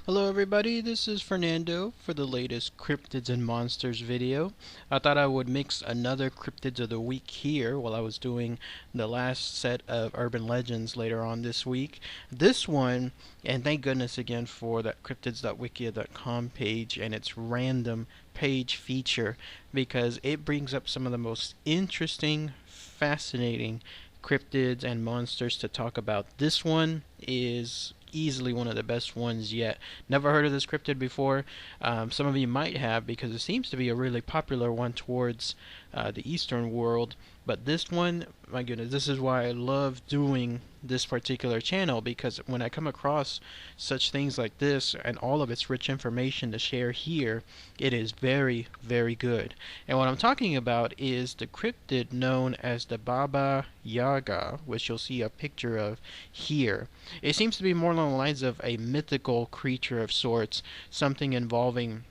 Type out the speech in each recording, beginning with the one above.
Hello everybody, this is Fernando for the latest Cryptids and Monsters video. I thought I would mix another Cryptids of the Week here while I was doing the last set of Urban Legends later on this week. This one, and thank goodness again for that cryptids.wikia.com page and its random page feature, because it brings up some of the most interesting, fascinating cryptids and monsters to talk about. This one is easily one of the best ones yet. Never heard of this cryptid before. Some of you might have, because it seems to be a really popular one towards the eastern world. But this one, my goodness, this is why I love doing this particular channel, because when I come across such things like this and all of its rich information to share here, it is very, very good. And what I'm talking about is the cryptid known as the Baba Yaga, which you'll see a picture of here. It seems to be more along the lines of a mythical creature of sorts, something involving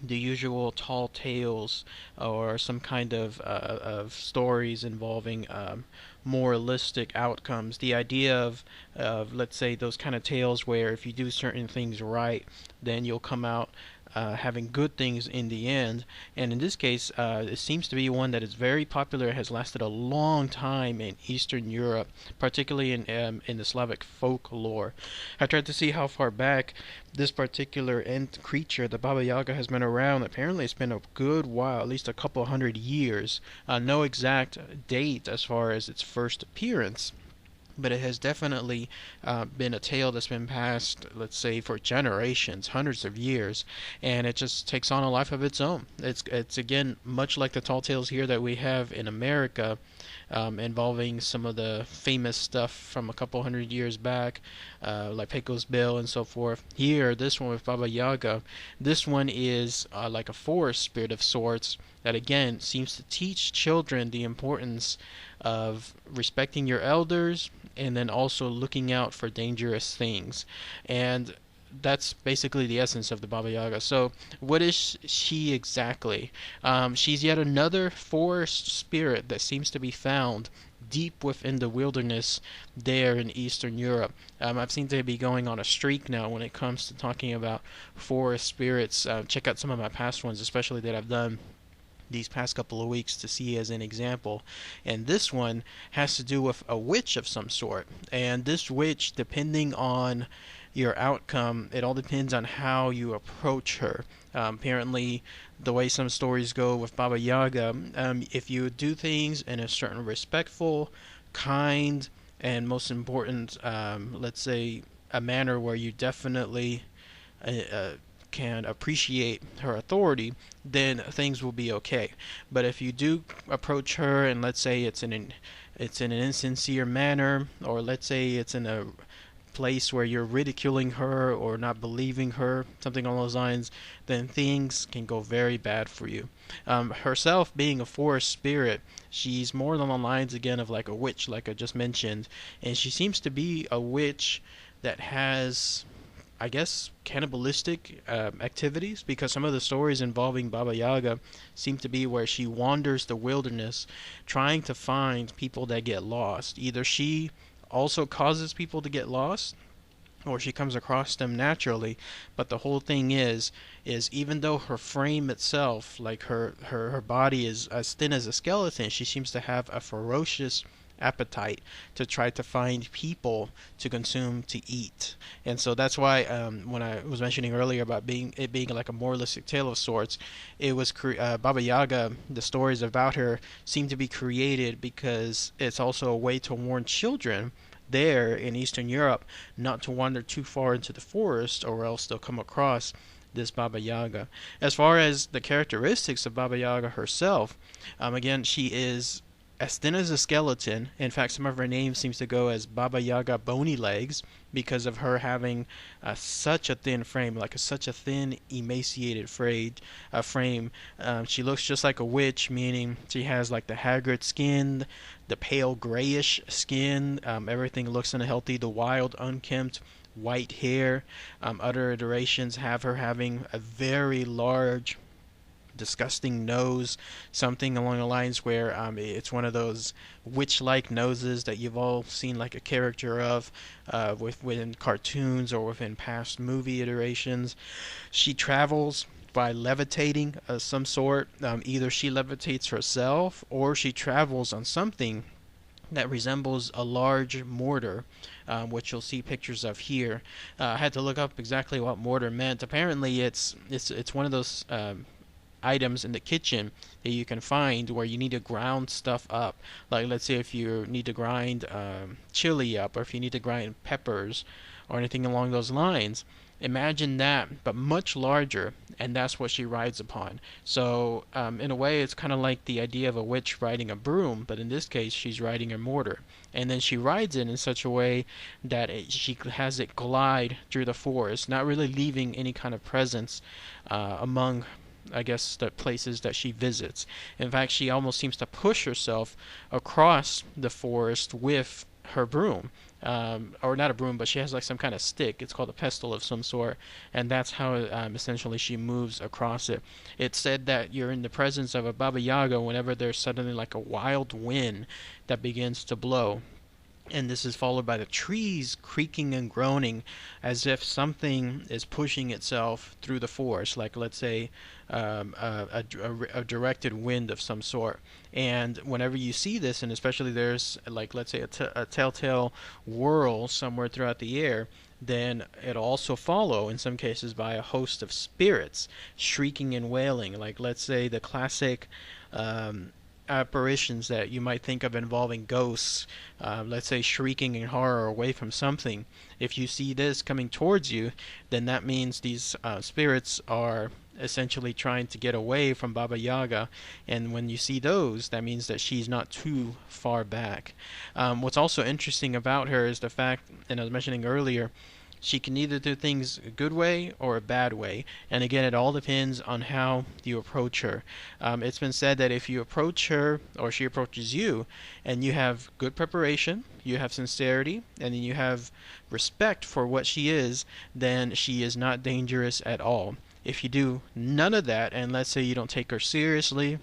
the usual tall tales or some kind of stories involving moralistic outcomes. The idea of, let's say, those kind of tales where if you do certain things right, then you'll come out having good things in the end. And in this case, it seems to be one that is very popular. It has lasted a long time in Eastern Europe, particularly in the Slavic folklore. I tried to see how far back this particular creature, the Baba Yaga, has been around. Apparently, it's been a good while, at least a couple hundred years. No exact date as far as its first appearance, but it has definitely been a tale that's been passed, let's say, for generations, hundreds of years, and it just takes on a life of its own. It's again much like the tall tales here that we have in America, involving some of the famous stuff from a couple hundred years back, like Pecos Bill and so forth. Here, this one with Baba Yaga, this one is like a forest spirit of sorts that again seems to teach children the importance of respecting your elders and then also looking out for dangerous things. And that's basically the essence of the Baba Yaga. So what is she exactly? She's yet another forest spirit that seems to be found deep within the wilderness there in Eastern Europe. I've seen to be going on a streak now when it comes to talking about forest spirits. Check out some of my past ones, especially that I've done these past couple of weeks, to see as an example. And this one has to do with a witch of some sort. And this witch, depending on your outcome, it all depends on how you approach her. Apparently, the way some stories go with Baba Yaga, if you do things in a certain respectful, kind, and most important, let's say, a manner where you definitely can appreciate her authority, then things will be okay. But if you do approach her and let's say it's in an insincere manner, or let's say it's in a place where you're ridiculing her or not believing her, something along those lines, then things can go very bad for you. Herself being a forest spirit, she's more along the lines again of like a witch, like I just mentioned, and she seems to be a witch that has, I guess, cannibalistic activities, because some of the stories involving Baba Yaga seem to be where she wanders the wilderness trying to find people that get lost. Either she also causes people to get lost, or she comes across them naturally. But the whole thing is even though her frame itself, like her body is as thin as a skeleton, she seems to have a ferocious appetite to try to find people to consume, to eat. And so that's why when I was mentioning earlier about it being like a moralistic tale of sorts, it was Baba Yaga, the stories about her seem to be created because it's also a way to warn children there in Eastern Europe not to wander too far into the forest, or else they'll come across this Baba Yaga. As far as the characteristics of Baba Yaga herself, again, she is as thin as a skeleton. In fact, some of her name seems to go as Baba Yaga Bony Legs, because of her having such a thin frame, like such a thin, emaciated frame. She looks just like a witch, meaning she has like the haggard skin, the pale grayish skin. Everything looks unhealthy. The wild, unkempt white hair. Other iterations have her having a very large disgusting nose, something along the lines where it's one of those witch-like noses that you've all seen like a character of within cartoons or within past movie iterations. She travels by levitating of some sort. Either she levitates herself or she travels on something that resembles a large mortar, which you'll see pictures of here. I had to look up exactly what mortar meant. Apparently, it's one of those items in the kitchen that you can find where you need to ground stuff up. Like, let's say if you need to grind chili up, or if you need to grind peppers, or anything along those lines. Imagine that, but much larger, and that's what she rides upon. So, in a way, it's kind of like the idea of a witch riding a broom, but in this case, she's riding a mortar. And then she rides it in such a way that she has it glide through the forest, not really leaving any kind of presence among, I guess, the places that she visits. In fact, she almost seems to push herself across the forest with her broom. Or not a broom, but she has like some kind of stick. It's called a pestle of some sort, and that's how essentially she moves across it. It's said that you're in the presence of a Baba Yaga whenever there's suddenly like a wild wind that begins to blow. And this is followed by the trees creaking and groaning as if something is pushing itself through the forest, like let's say a directed wind of some sort. And whenever you see this, and especially there's like let's say a telltale whirl somewhere throughout the air, then it'll also follow in some cases by a host of spirits shrieking and wailing, like let's say the classic apparitions that you might think of involving ghosts, let's say shrieking in horror away from something. If you see this coming towards you, then that means these spirits are essentially trying to get away from Baba Yaga, and when you see those, that means that she's not too far back. What's also interesting about her is the fact, and I was mentioning earlier, she can either do things a good way or a bad way. And again, it all depends on how you approach her. It's been said that if you approach her or she approaches you and you have good preparation, you have sincerity, and then you have respect for what she is, then she is not dangerous at all. If you do none of that, and let's say you don't take her seriously,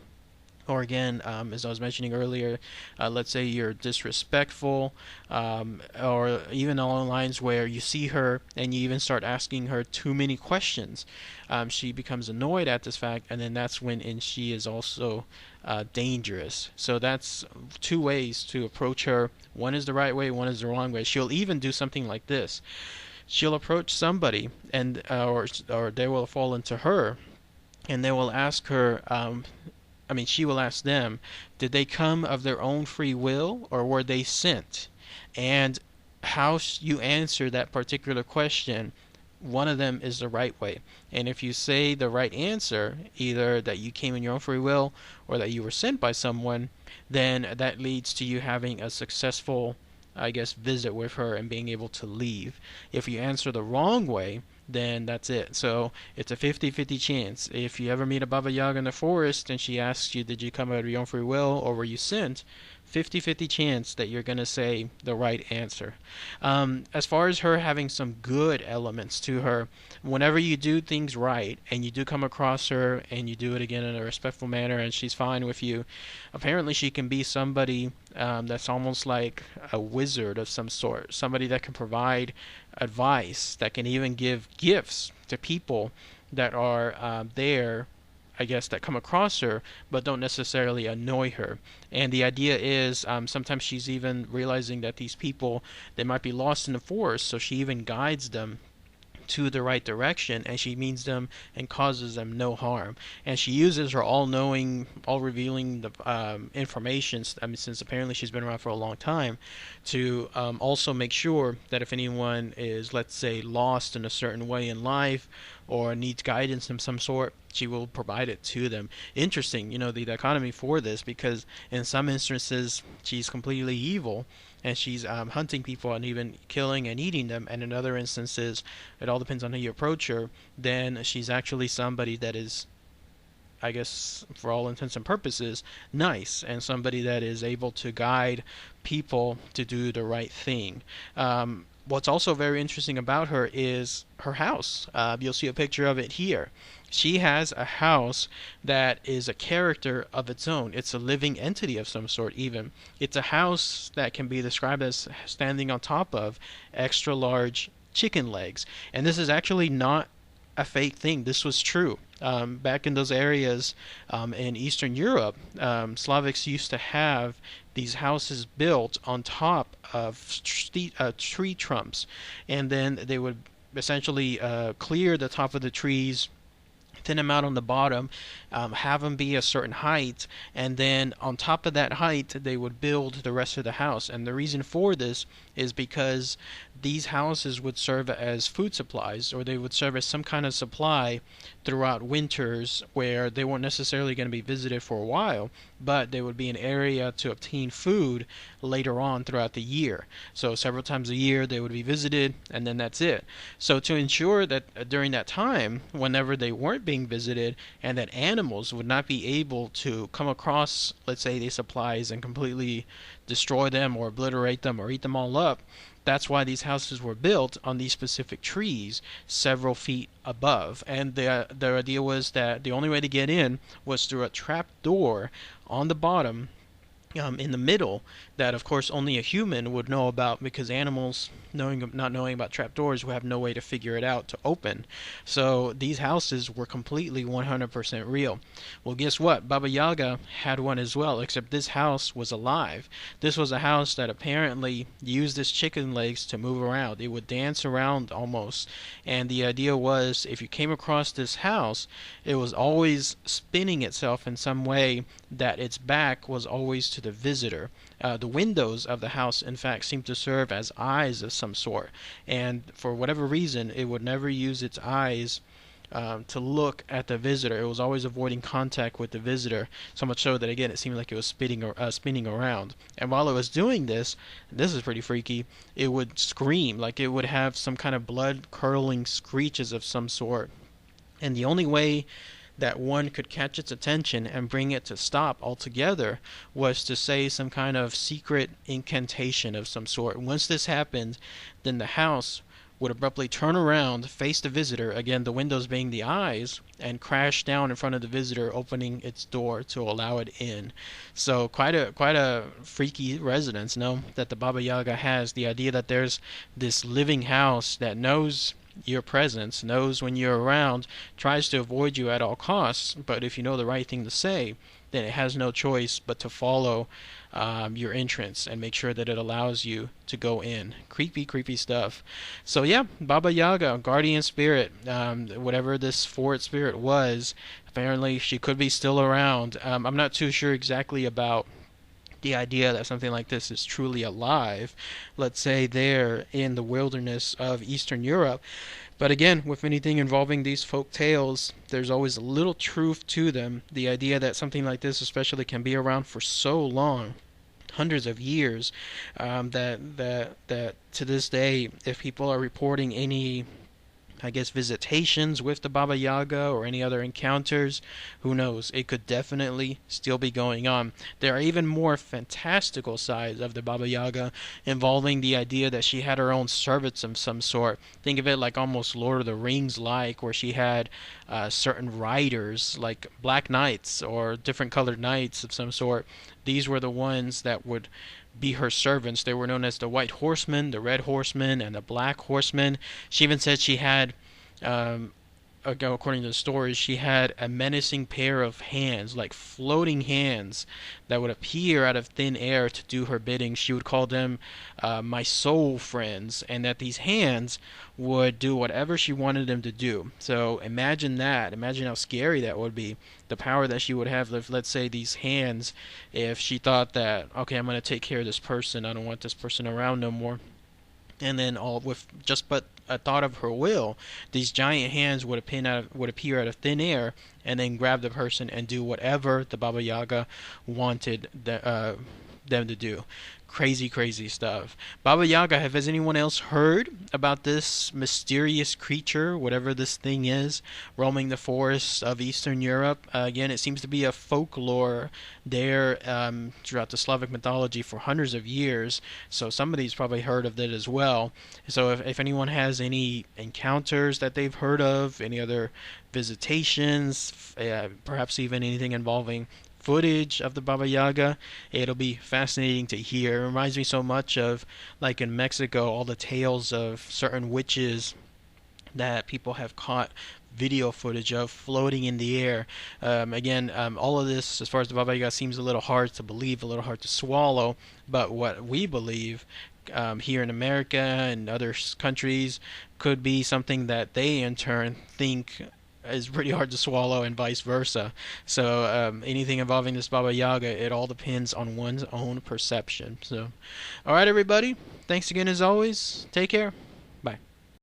or again, as I was mentioning earlier, let's say you're disrespectful, or even along lines where you see her and you even start asking her too many questions, she becomes annoyed at this fact, and then that's when she is also dangerous. So that's two ways to approach her. One is the right way, one is the wrong way. She'll even do something like this. She'll approach somebody, and or they will fall into her, and they will ask her. She will ask them, did they come of their own free will or were they sent? And how you answer that particular question, one of them is the right way. And if you say the right answer, either that you came in your own free will or that you were sent by someone, then that leads to you having a successful, I guess, visit with her and being able to leave. If you answer the wrong way, then that's it. So it's a 50-50 chance. If you ever meet a Baba Yaga in the forest and she asks you, did you come out of your own free will or were you sent? 50-50 chance that you're going to say the right answer. As far as her having some good elements to her, whenever you do things right and you do come across her and you do it again in a respectful manner and she's fine with you, apparently she can be somebody that's almost like a wizard of some sort, somebody that can provide advice, that can even give gifts to people that are there, I guess, that come across her but don't necessarily annoy her. And the idea is sometimes she's even realizing that these people, they might be lost in the forest, so she even guides them to the right direction, and she means them and causes them no harm. And she uses her all-knowing, all-revealing information, since apparently she's been around for a long time, to also make sure that if anyone is, let's say, lost in a certain way in life or needs guidance of some sort, she will provide it to them. Interesting, the dichotomy for this, because in some instances she's completely evil and she's hunting people and even killing and eating them, and in other instances, it all depends on how you approach her, then she's actually somebody that is, I guess, for all intents and purposes, nice, and somebody that is able to guide people to do the right thing. what's also very interesting about her is her house. You'll see a picture of it here. She has a house that is a character of its own. It's a living entity of some sort, even. It's a house that can be described as standing on top of extra large chicken legs. And this is actually not a fake thing. This was true. Back in those areas in Eastern Europe, Slavics used to have these houses built on top of tree trunks, and then they would essentially clear the top of the trees, thin them out on the bottom, have them be a certain height, and then on top of that height they would build the rest of the house. And the reason for this is because these houses would serve as food supplies, or they would serve as some kind of supply throughout winters where they weren't necessarily going to be visited for a while, but they would be an area to obtain food later on throughout the year. So several times a year they would be visited, and then that's it. So to ensure that during that time, whenever they weren't being visited, and that animals would not be able to come across, let's say, these supplies and completely destroy them or obliterate them or eat them all up, that's why these houses were built on these specific trees several feet above. And the idea was that the only way to get in was through a trap door on the bottom, in the middle, that of course only a human would know about, because animals, not knowing about trapdoors, would have no way to figure it out to open. So these houses were completely 100% real. Well, guess what? Baba Yaga had one as well, except this house was alive. This was a house that apparently used its chicken legs to move around. It would dance around almost. And the idea was, if you came across this house, it was always spinning itself in some way that its back was always to the visitor. The windows of the house, in fact, seemed to serve as eyes of some sort, and for whatever reason, it would never use its eyes to look at the visitor. It was always avoiding contact with the visitor, so much so that, again, it seemed like it was spinning around. And while it was doing this, this is pretty freaky, it would scream, like it would have some kind of blood-curdling screeches of some sort. And the only way that one could catch its attention and bring it to stop altogether was to say some kind of secret incantation of some sort. Once this happened, then the house would abruptly turn around, face the visitor, again the windows being the eyes, and crash down in front of the visitor, opening its door to allow it in. So quite a freaky residence, no, that the Baba Yaga has. The idea that there's this living house that knows your presence, knows when you're around, tries to avoid you at all costs, but if you know the right thing to say, then it has no choice but to follow your entrance and make sure that it allows you to go in. Creepy stuff. So yeah, Baba Yaga, guardian spirit, whatever this forest spirit was, apparently she could be still around. I'm not too sure exactly about the idea that something like this is truly alive, let's say there in the wilderness of Eastern Europe. But again, with anything involving these folk tales, there's always a little truth to them. The idea that something like this especially can be around for so long, hundreds of years, that to this day, if people are reporting any, I guess, visitations with the Baba Yaga or any other encounters, who knows, it could definitely still be going on. There are even more fantastical sides of the Baba Yaga, involving the idea that she had her own servants of some sort. Think of it like almost Lord of the Rings like, where she had certain riders like black knights or different colored knights of some sort. These were the ones that would be her servants. They were known as the White Horsemen, the Red Horsemen, and the Black Horsemen. She even said she had, according to the stories, she had a menacing pair of hands, like floating hands, that would appear out of thin air to do her bidding. She would call them my soul friends, and that these hands would do whatever she wanted them to do. So imagine that. Imagine how scary that would be. The power that she would have if, let's say, these hands, if she thought that, okay, I'm going to take care of this person, I don't want this person around no more, and then all with just but a thought of her will, these giant hands would appear out of thin air and then grab the person and do whatever the Baba Yaga wanted them to do. crazy stuff. Baba Yaga, has anyone else heard about this mysterious creature, whatever this thing is, roaming the forests of Eastern Europe? Again, it seems to be a folklore there throughout the Slavic mythology for hundreds of years, so somebody's probably heard of it as well. So if anyone has any encounters that they've heard of, any other visitations, perhaps even anything involving footage of the Baba Yaga, it'll be fascinating to hear. It reminds me so much of, like in Mexico, all the tales of certain witches that people have caught video footage of floating in the air. All of this, as far as the Baba Yaga, seems a little hard to believe, a little hard to swallow, but what we believe here in America and other countries could be something that they in turn think is pretty hard to swallow, and vice versa. So anything involving this Baba Yaga, it all depends on one's own perception. So, all right, everybody. Thanks again as always. Take care.